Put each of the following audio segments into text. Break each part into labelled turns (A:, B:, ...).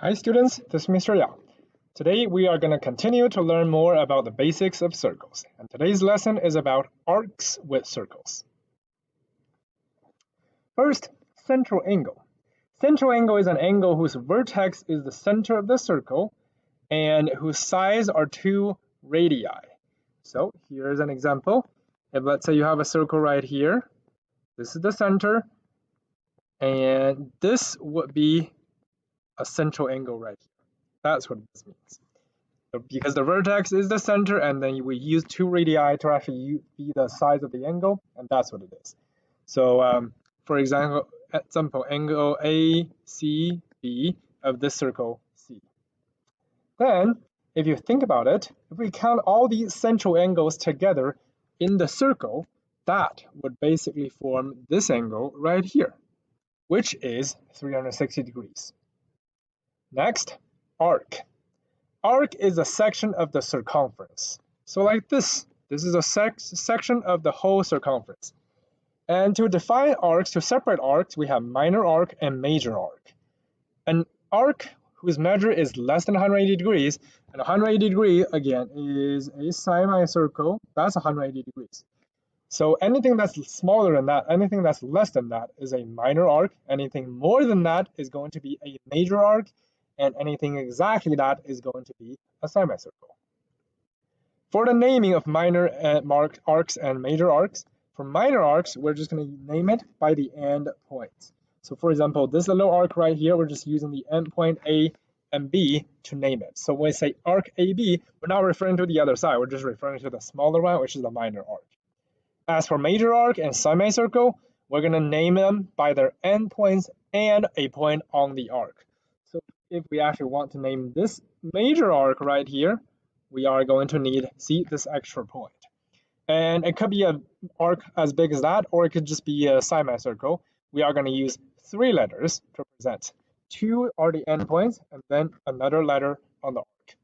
A: Hi students, this is Mr. Yao. Today we are going to continue to learn more about the basics of circles. And today's lesson is about arcs with circles. First, central angle. Central angle is an angle whose vertex is the center of the circle and whose sides are 2 radii. So here's an example. If let's say you have a circle right here, this is the center, and this would be a central angle right here. That's what this means. So because the vertex is the center, and then we use 2 radii to actually be the size of the angle, and that's what it is. So for example, angle ACB of this circle C. Then, if you think about it, if we count all these central angles together in the circle, that would basically form this angle right here, which is 360 degrees. Next, arc. Arc is a section of the circumference. So like this is a section of the whole circumference. And to define arcs, to separate arcs, we have minor arc and major arc. An arc whose measure is less than 180 degrees, and 180 degree, again, is a semicircle. That's 180 degrees. So anything that's smaller than that, anything that's less than that is a minor arc. Anything more than that is going to be a major arc, and anything exactly that is going to be a semicircle. For the naming of minor arcs and major arcs, for minor arcs, we're just going to name it by the end points. So for example, this little arc right here, we're just using the end point A and B to name it. So when we say arc AB, we're not referring to the other side, we're just referring to the smaller one, which is the minor arc. As for major arc and semicircle, we're going to name them by their end points and a point on the arc. So if we actually want to name this major arc right here, we are going to need, see, this extra point. And it could be an arc as big as that, or it could just be a semicircle. We are going to use 3 letters to represent. 2 are the endpoints, and then another letter on the arc.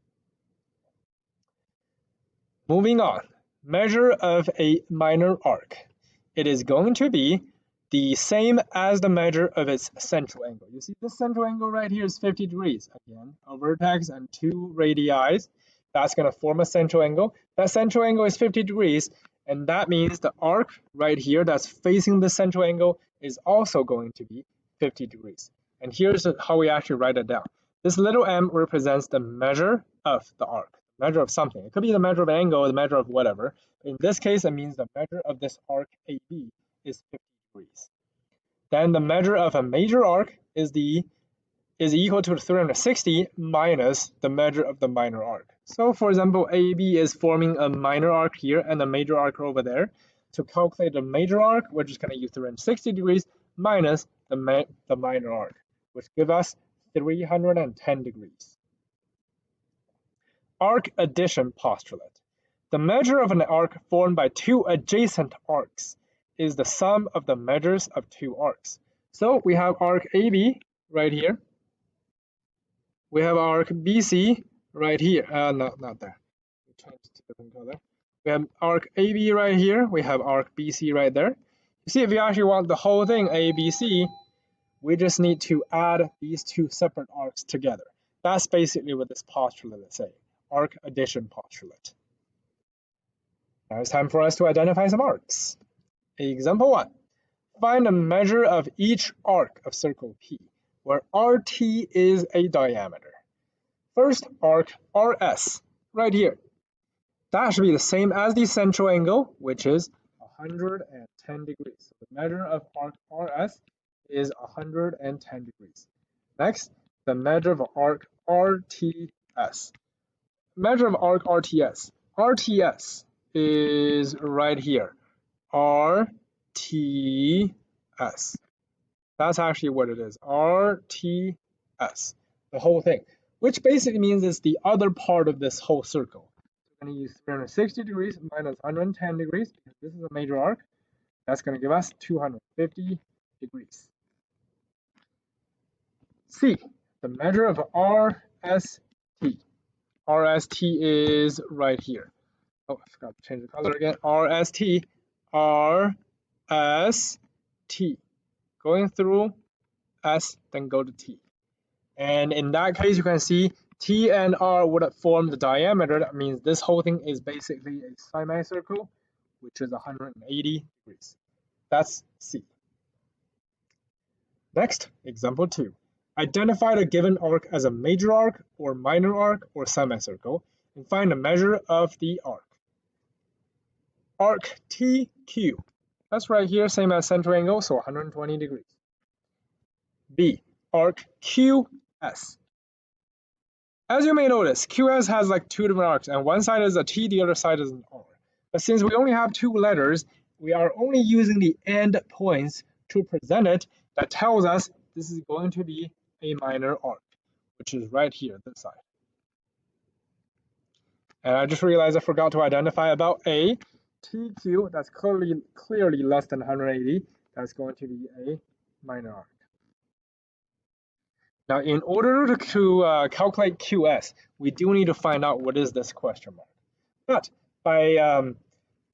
A: Moving on, measure of a minor arc. It is going to be the same as the measure of its central angle. You see this central angle right here is 50 degrees. Again, a vertex and 2 radii. That's going to form a central angle. That central angle is 50 degrees, and that means the arc right here that's facing the central angle is also going to be 50 degrees. And here's how we actually write it down. This little m represents the measure of the arc, measure of something. It could be the measure of angle, the measure of whatever. In this case, it means the measure of this arc AB is 50 degrees. Then the measure of a major arc is equal to 360 minus the measure of the minor arc. So for example, AB is forming a minor arc here and a major arc over there. To calculate the major arc, we're just going to use 360 degrees minus the minor arc, which gives us 310 degrees. Arc addition postulate. The measure of an arc formed by 2 adjacent arcs is the sum of the measures of 2 arcs. So we have arc AB right here. We have arc BC right here. Not there. We changed to a different color. We have arc AB right here. We have arc BC right there. You see, if you actually want the whole thing ABC, we just need to add these 2 separate arcs together. That's basically what this postulate is saying. Arc addition postulate. Now it's time for us to identify some arcs. Example 1. Find the measure of each arc of circle P, where RT is a diameter. First arc RS, right here. That should be the same as the central angle, which is 110 degrees. So the measure of arc RS is 110 degrees. Next, the measure of arc RTS. Measure of arc RTS. RTS is right here. RTS. That's actually what it is. RTS. The whole thing. Which basically means it's the other part of this whole circle. We're going to use 360 degrees minus 110 degrees, because this is a major arc. That's going to give us 250 degrees. C, the measure of RST. RST is right here. Oh, I forgot to change the color again. RST. RST. Going through S, then go to T. And in that case, you can see T and R would form the diameter. That means this whole thing is basically a semicircle, which is 180 degrees. That's C. Next, example 2. Identify the given arc as a major arc or minor arc or semicircle and find the measure of the arc. Arc TQ. That's right here, same as center angle, so 120 degrees. B. Arc QS. As you may notice, QS has like two different arcs, and one side is a T, the other side is an R. But since we only have two letters, we are only using the end points to present it. That tells us this is going to be a minor arc, which is right here, this side. And I just realized I forgot to identify about A. TQ, that's clearly less than 180. That's going to be a minor arc. Now, in order to calculate QS, we do need to find out what is this question mark. But by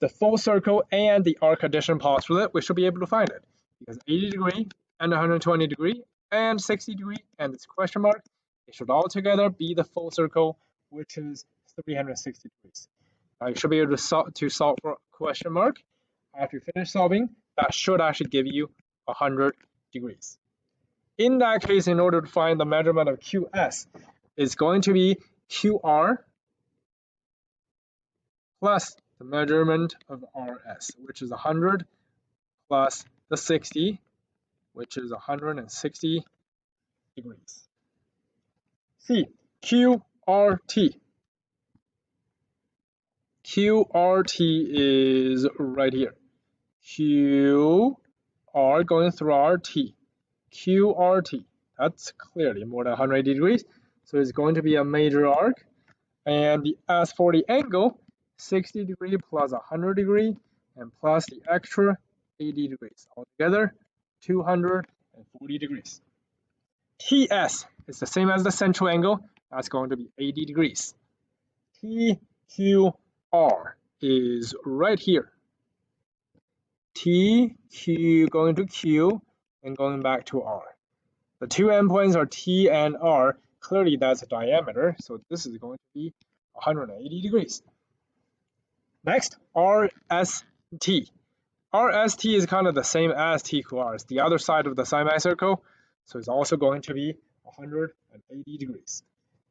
A: the full circle and the arc addition postulate, we should be able to find it. Because 80 degree and 120 degree and 60 degree and this question mark, it should all together be the full circle, which is 360 degrees. Now, you should be able to solve for a question mark. After you finish solving, that should actually give you 100 degrees. In that case, in order to find the measurement of QS, it's going to be QR plus the measurement of RS, which is 100 plus the 60, which is 160 degrees. C, QRT. QRT is right here. QR going through RT. QRT, that's clearly more than 180 degrees, so it's going to be a major arc. And the S for the angle, 60 degree plus 100 degree, and plus the extra 80 degrees. Altogether, 240 degrees. TS is the same as the central angle, that's going to be 80 degrees. TQR is right here. TQ going to Q, and going back to R. The two endpoints are T and R. Clearly, that's a diameter, so this is going to be 180 degrees. Next, RST. RST is kind of the same as TQR. It's the other side of the semicircle, so it's also going to be 180 degrees.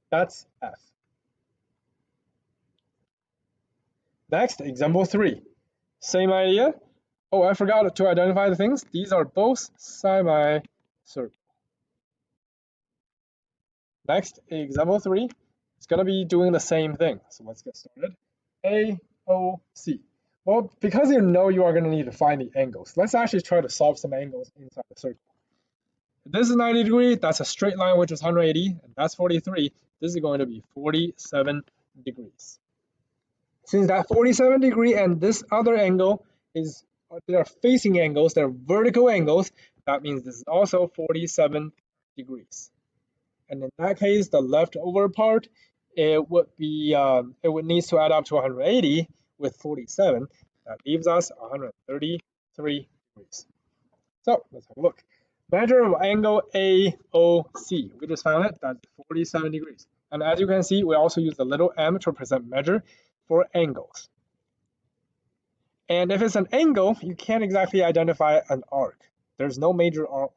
A: That's F. Next, example 3. Same idea. Oh, I forgot to identify the things. These are both semicircle. Next, example 3. It's going to be doing the same thing. So let's get started. AOC. Well, because you know you are going to need to find the angles, let's actually try to solve some angles inside the circle. If this is 90 degrees, that's a straight line, which is 180, and that's 43. This is going to be 47 degrees. Since that 47 degree and this other angle is they are facing angles, they're vertical angles, that means this is also 47 degrees. And in that case, the leftover part, it would need to add up to 180 with 47. That leaves us 133 degrees. So let's have a look. Measure of angle AOC. We just found it, that's 47 degrees. And as you can see, we also use the little m to represent measure for angles. And if it's an angle, you can't exactly identify an arc. There's no major arc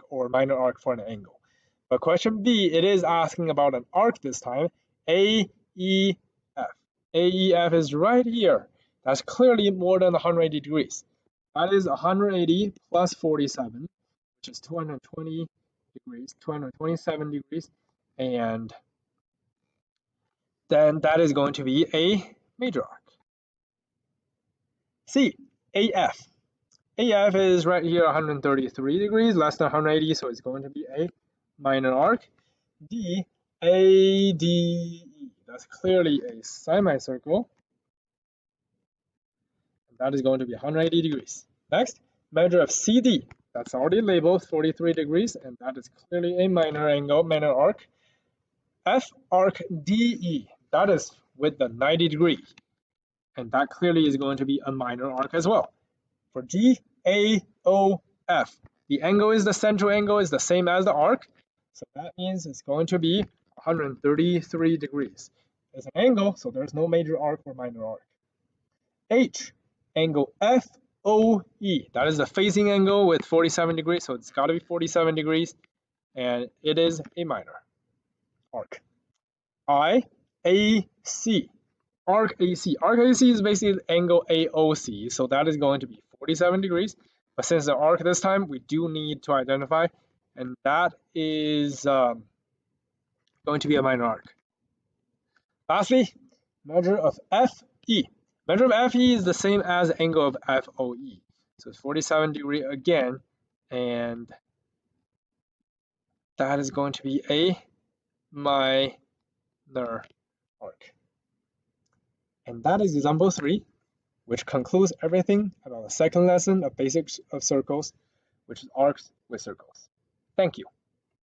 A: or minor arc for an angle. But question B, it is asking about an arc this time, AEF. AEF is right here. That's clearly more than 180 degrees. That is 180 plus 47, which is 220 degrees, 227 degrees, and then that is going to be a major arc. C, AF. AF is right here 133 degrees, less than 180, so it's going to be a minor arc. D, ADE. That's clearly a semicircle. And that is going to be 180 degrees. Next, measure of CD. That's already labeled 43 degrees, and that is clearly a minor arc. F arc DE. That is with the 90 degree. And that clearly is going to be a minor arc as well. For GAOF, the angle is the central angle is the same as the arc. So that means it's going to be 133 degrees. It's an angle, so there's no major arc or minor arc. H, angle FOE. That is the facing angle with 47 degrees, so it's got to be 47 degrees, and it is a minor arc. IAC. Arc AC. Arc AC is basically angle AOC, so that is going to be 47 degrees. But since the arc this time, we do need to identify, and that is going to be a minor arc. Lastly, measure of FE. Measure of FE is the same as angle of FOE. So it's 47 degree again, and that is going to be a minor arc. And that is example 3, which concludes everything about the second lesson of basics of circles, which is arcs with circles. Thank you.